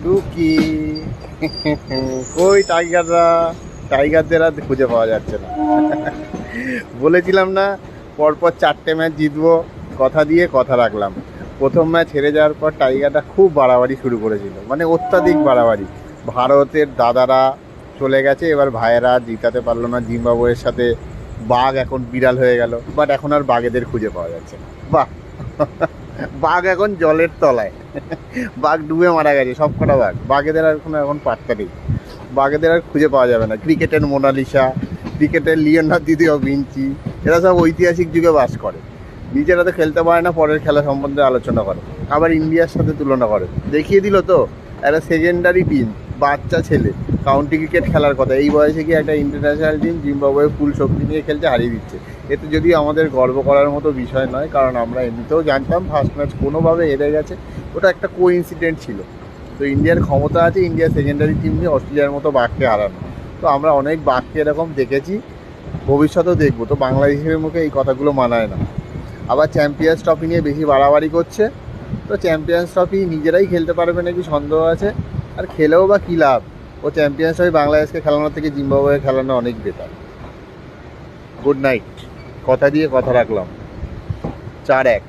টুকি কই টাইগাররা? টাইগারদের আর খুঁজে পাওয়া যাচ্ছে না। বলেছিলাম না পরপর 4টে ম্যাচ জিতবো, কথা দিয়ে কথা রাখলাম। প্রথম ম্যাচ হেরে যাওয়ার পর টাইগাররা খুব বাড়াবাড়ি শুরু করেছিল, মানে অত্যাধিক বাড়াবাড়ি। ভারতের দাদারা চলে গেছে, এবার ভাইয়েরা জিতাতে পারলো না জিম্বাবুয়ের সাথে। বাঘ এখন বিড়াল হয়ে গেল, বাট এখন আর বাঘেদের খুঁজে পাওয়া যাচ্ছে না। বাহ, বাঘ এখন জলের তলায়। বাঘ ডুবে মারা গেছে সব কটা বাঘ। বাঘেদের আর এখন পাত্তা নেই, বাঘেদের আর খুঁজে পাওয়া যাবে না। ক্রিকেটের মোনালিসা, ক্রিকেটের লিওনার্দো দ্বিতীয় ভিঞ্চি, এরা সব ঐতিহাসিক যুগে বাস করে। নিজেরা তো খেলতে পারে না, পরের খেলা সম্বন্ধে আলোচনা করে, আবার ইন্ডিয়ার সাথে তুলনা করে। দেখিয়ে দিল তো একটা সেকেন্ডারি টিম, বাচ্চা ছেলে, কাউন্টি ক্রিকেট খেলার কথা, এই বয়সে কি একটা ইন্টারন্যাশনাল টিম জিম্বাবুয়ে ফুল শক্তি নিয়ে খেলছে, হারিয়ে দিচ্ছে। এতে যদিও আমাদের গর্ব করার মতো বিষয় নয়, কারণ আমরা এমনিতেও জানতাম ফার্স্ট ম্যাচ কোনোভাবে হেরে গেছে, ওটা একটা কোইন্সিডেন্ট ছিল। তো ইন্ডিয়ার ক্ষমতা আছে ইন্ডিয়ার সেকেন্ডারি টিম নিয়ে অস্ট্রেলিয়ার মতো বাঘকে হারানো। তো আমরা অনেক বাঘকে এরকম দেখেছি, ভবিষ্যতেও দেখবো। তো বাংলাদেশের মুখে এই কথাগুলো মানায় না। আবার চ্যাম্পিয়ন্স ট্রফি নিয়ে বেশি বাড়াবাড়ি করছে। তো চ্যাম্পিয়ন্স ট্রফি নিজেরাই খেলতে পারবে নাকি সন্দেহ আছে, আর খেলেও বা কী লাভ? ও চ্যাম্পিয়ন্স ট্রফি বাংলাদেশকে খেলানোর থেকে জিম্বাবুয়ে খেলানো অনেক বেটার। গুড নাইট, কথা দিয়ে কথা রাখলাম। 4-1।